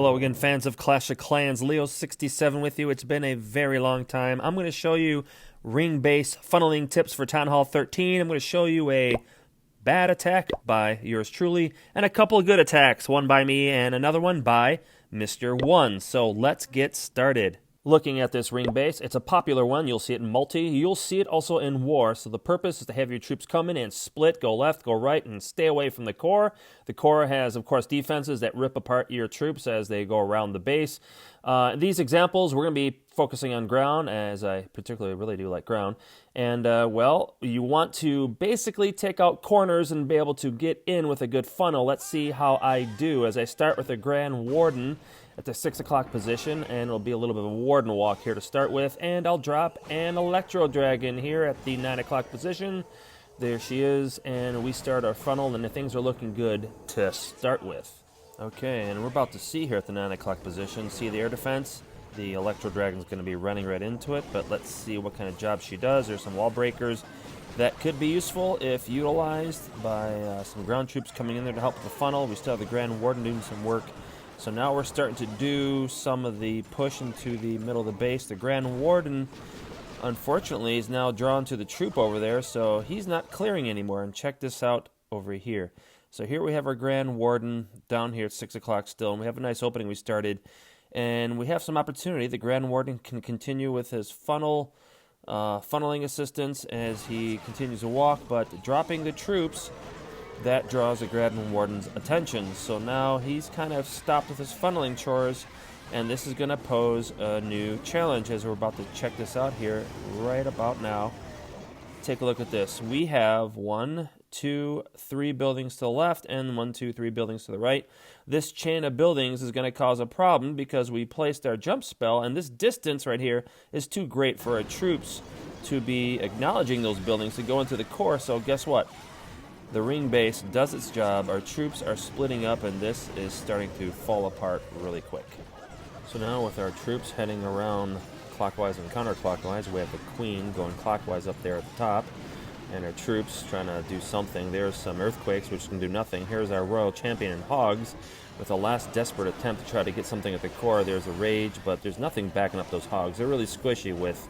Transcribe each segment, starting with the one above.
Hello again, fans of Clash of Clans. Leo67 with you. It's been a very long time. I'm going to show you ring base funneling tips for Town Hall 13. I'm going to show you a bad attack by yours truly, and a couple of good attacks, one by me and another one by Mr. One. So let's get started. Looking at this ring base, it's a popular one. You'll see it in multi. You'll see it also in war. So the purpose is to have your troops come in and split, go left, go right, and stay away from the core. The core has, of course, defenses that rip apart your troops as they go around the base. These examples, we're going to be focusing on ground, as I particularly really do like ground. And, well, you want to basically take out corners and be able to get in with a good funnel. Let's see how I do as I start with a Grand Warden at the 6 o'clock position, and it'll be a little bit of a warden walk here to start with, and I'll drop an Electro Dragon here at the 9 o'clock position. There she is, and we start our funnel, and things are looking good to start with. Okay, and we're about to see here at the 9 o'clock position, see the air defense. The Electro Dragon's going to be running right into it, but let's see what kind of job she does. There's some wall breakers that could be useful if utilized by some ground troops coming in there to help with the funnel. We still have the Grand Warden doing some work. So now we're starting to do some of the push into the middle of the base. The Grand Warden, unfortunately, is now drawn to the troop over there, so he's not clearing anymore. And check this out over here. So here we have our Grand Warden down here at 6 o'clock still, and we have a nice opening we started. And we have some opportunity. The Grand Warden can continue with his funneling assistance as he continues to walk, but dropping the troops, that draws the Grand Warden's attention. So now he's kind of stopped with his funneling chores, and this is going to pose a new challenge as we're about to check this out here right about now. Take a look at this. We have 1, 2, 3 buildings to the left and 1, 2, 3 buildings to the right. This chain of buildings is going to cause a problem because we placed our jump spell, and this distance right here is too great for our troops to be acknowledging those buildings to go into the core. So guess what? The ring base does its job. Our troops are splitting up, and this is starting to fall apart really quick. So now with our troops heading around clockwise and counterclockwise, we have the queen going clockwise up there at the top, and our troops trying to do something. There's some earthquakes, which can do nothing. Here's our royal champion and hogs with a last desperate attempt to try to get something at the core. There's a rage, but there's nothing backing up those hogs. They're really squishy with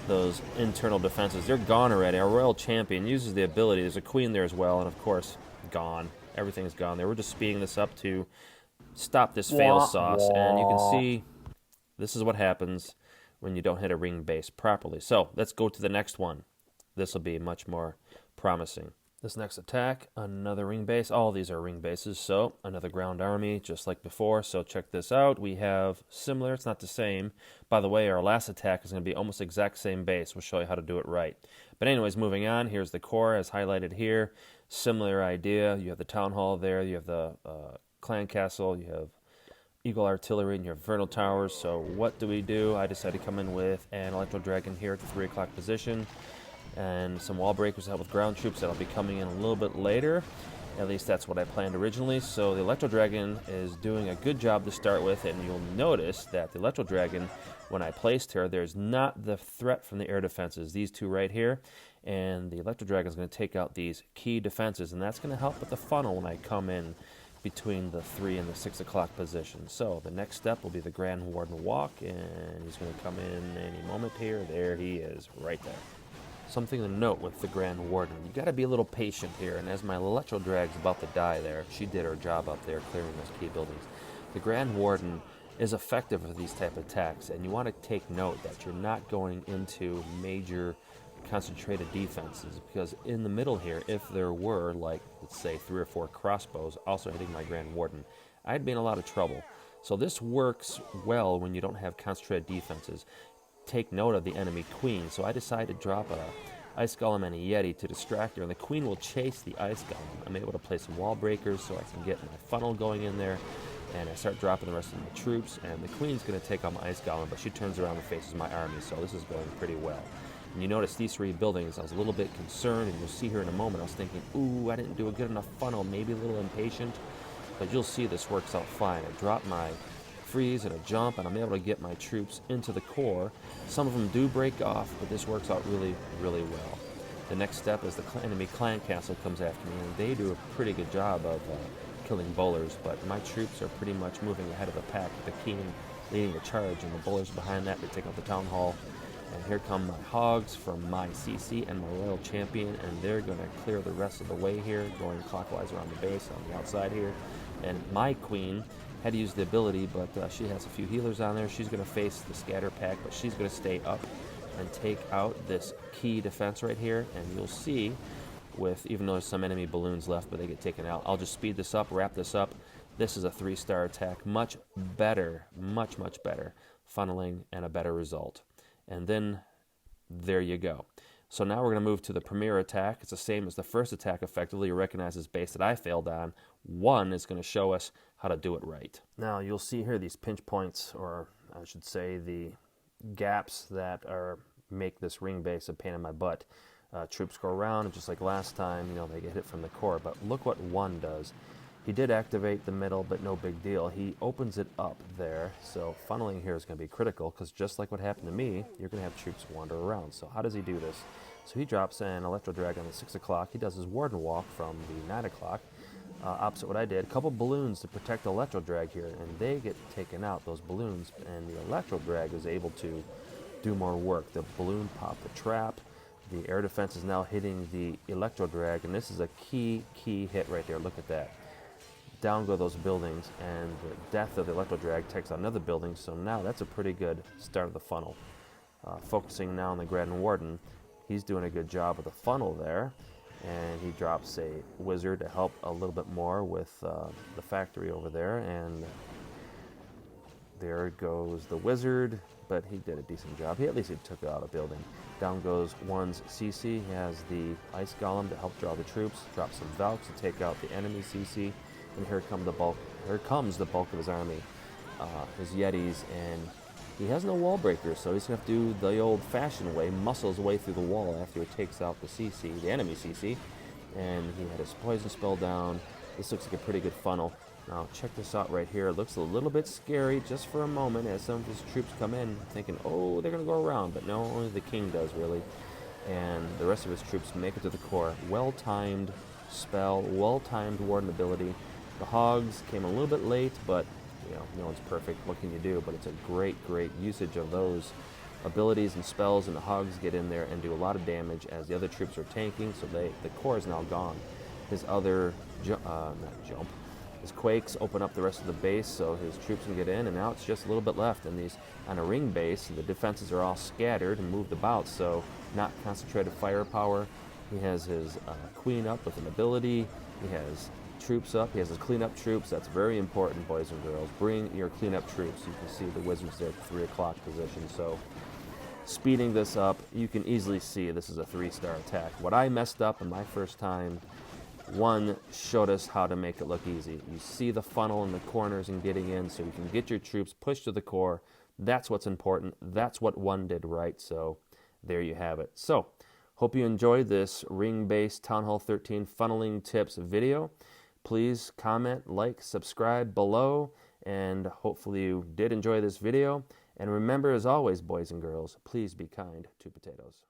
those internal defenses. They're gone already. Our royal champion uses the ability. There's a queen there as well, and of course, gone. Everything's gone there. We're just speeding this up to stop this fail sauce, and you can see this is what happens when you don't hit a ring base properly. So let's go to the next one. This will be much more promising. This next attack, another ring base. All these are ring bases, so another ground army, just like before. So check this out. We have similar, it's not the same. By the way, our last attack is going to be almost exact same base. We'll show you how to do it right. But anyways, moving on, here's the core as highlighted here. Similar idea. You have the town hall there. You have the clan castle. You have Eagle Artillery, and you have Vernal Towers. So what do? I decided to come in with an Electro Dragon here at the 3 o'clock position, and some wall breakers to help with ground troops that'll be coming in a little bit later. At least that's what I planned originally. So the Electro Dragon is doing a good job to start with, and you'll notice that the Electro Dragon, when I placed her, there's not the threat from the air defenses, these two right here, and the Electro Dragon is going to take out these key defenses, and that's going to help with the funnel when I come in between the 3 and the 6 o'clock position. So the next step will be the Grand Warden walk, and he's going to come in any moment here. There he is, right there. Something to note with the Grand Warden, you got to be a little patient here, and as my Electro Drag's about to die there, she did her job up there clearing those key buildings. The Grand Warden is effective for these type of attacks, and you want to take note that you're not going into major concentrated defenses, because in the middle here, if there were, like, let's say 3 or 4 crossbows also hitting my Grand Warden, I'd be in a lot of trouble. So this works well when you don't have concentrated defenses. Take note of the enemy queen. So I decided to drop a Ice Golem and a Yeti to distract her, and the queen will chase the Ice Golem. I'm able to place some wall breakers so I can get my funnel going in there, and I start dropping the rest of my troops, and the queen's going to take on my Ice Golem, but she turns around and faces my army, so this is going pretty well. And you notice these 3 buildings, I was a little bit concerned, and you'll see here in a moment, I was thinking, ooh, I didn't do a good enough funnel, maybe a little impatient, but you'll see this works out fine. I dropped my freeze and a jump, and I'm able to get my troops into the core. Some of them do break off, but this works out really, really well. The next step is the enemy clan castle comes after me, and they do a pretty good job of killing bowlers, but my troops are pretty much moving ahead of the pack, with the king leading the charge, and the bowlers behind that. They take out the town hall, and here come my hogs from my CC and my royal champion, and they're going to clear the rest of the way here, going clockwise around the base on the outside here. And my queen had to use the ability, but she has a few healers on there. She's going to face the scatter pack, but she's going to stay up and take out this key defense right here. And you'll see, with even though there's some enemy balloons left, but they get taken out, I'll just speed this up, wrap this up. This is a 3-star attack. Much better, much better funneling and a better result. And then there you go. So now we're going to move to the premier attack. It's the same as the first attack effectively. You recognize this base that I failed on. 1 is going to show us how to do it right. Now you'll see here these pinch points, or I should say the gaps that make this ring base a pain in my butt. Troops go around, and just like last time, they get hit from the core. But look what 1 does. He did activate the middle, but no big deal. He opens it up there, so funneling here is going to be critical, because just like what happened to me, you're going to have troops wander around. So how does he do this? So he drops an Electro Drag on the 6 o'clock. He does his Warden Walk from the 9 o'clock, opposite what I did. A couple balloons to protect the Electro Drag here, and they get taken out, those balloons, and the Electro Drag is able to do more work. The balloon popped the trap. The air defense is now hitting the Electro Drag, and this is a key hit right there. Look at that. Down go those buildings, and the death of the Electro Drag takes out another building, so now that's a pretty good start of the funnel. Focusing now on the Grand Warden, he's doing a good job with the funnel there, and he drops a wizard to help a little bit more with the factory over there, and there goes the wizard, but he did a decent job. At least he took out a building. Down goes 1's CC. He has the Ice Golem to help draw the troops, drop some Valks to take out the enemy CC. And here comes the bulk of his army, his Yetis, and he has no wall breakers, so he's going to have to do the old-fashioned way, muscle his way through the wall after he takes out the CC, the enemy CC, and he had his poison spell down. This looks like a pretty good funnel. Now check this out right here. It looks a little bit scary just for a moment as some of his troops come in thinking, oh, they're going to go around, but no, only the king does really, and the rest of his troops make it to the core. Well-timed spell, well-timed warden ability. The hogs came a little bit late, but no one's perfect. What can you do? But it's a great usage of those abilities and spells, and the hogs get in there and do a lot of damage as the other troops are tanking. So the core is now gone. His other his quakes open up the rest of the base, so his troops can get in, and now it's just a little bit left. And these on a ring base, the defenses are all scattered and moved about, so not concentrated firepower. He has his queen up with an ability. He has troops up. He has his cleanup troops. That's very important, boys and girls. Bring your cleanup troops. You can see the wizards there at 3 o'clock position. So speeding this up, you can easily see this is a 3-star attack. What I messed up in my first time, 1 showed us how to make it look easy. You see the funnel in the corners and getting in, so you can get your troops pushed to the core. That's what's important. That's what 1 did right. So there you have it. So hope you enjoyed this ring-based Town Hall 13 funneling tips video. Please comment, like, subscribe below, and hopefully you did enjoy this video. And remember, as always, boys and girls, please be kind to potatoes.